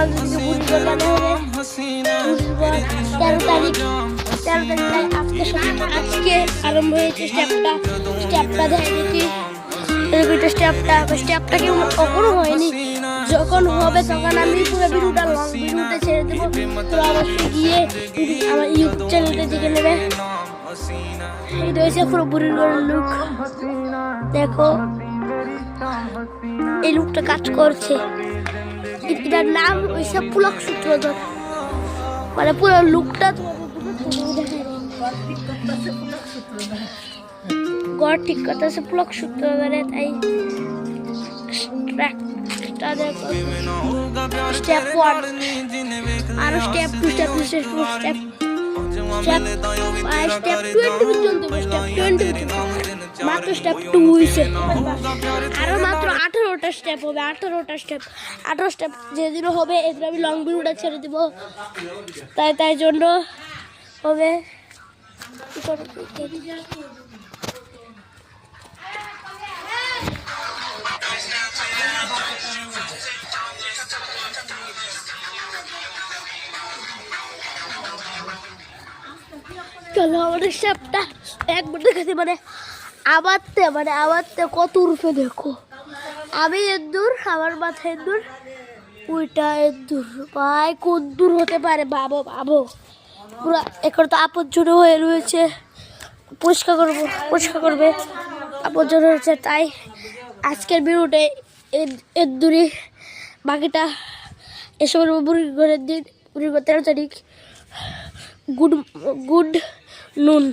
আমাদের বুড়ি বানানো হবে 13 তারিখ আজকে আরম্ভ হয়েছে স্টেপটা দেখে দিচ্ছি স্টেপটা কেউ কখনো হয়নি, যখন হবে তখন আমি পুরো ভিডিওটা লং ভিডিওতে ছেড়ে দেবো। তো অবশ্যই গিয়ে আমার ইউটিউব চ্যানেলটা দেখে নেবে। এটা হচ্ছে পুরো বুড়ির ঘরের লুক, দেখো এই লুকটা কাজ করছে। এটার নাম হয়েছে পুলক সূত্রধর, মানে পুরো লুকটা গড় ঠিক কথা আছে পুলক সূত্রধরে। তাই স্টেপ 1 আর step 2 step 3 step 4 step 5 step 20 পর্যন্ত মাত্র স্টেপ 2 হয়েছে, আরো মাত্র 18টা স্টেপ হবে। 18 স্টেপ যেদিন হবে এদিন আমি লং ভিডিওটা ছেড়ে দিব, তাই জন্য হবে। চলো আমাদের স্টেপটা একবার দেখাতে, মানে আবারতে কত রূপে দেখো। আমি এর দূর, আমার মাথায় দূর, ওইটা এর দূর, ভাই কোন দূর হতে পারে ভাবো পুরো। এখন তো আপজ্জন হয়ে রয়েছে, পরিষ্কার করবে আপজ্জন হয়েছে। তাই আজকের ভিডিওটা এর দূরই, বাকিটা এসে বলবো বুড়ির ঘরের দিন, বুড়ির ঘর 13 তারিখ। গুড নুন।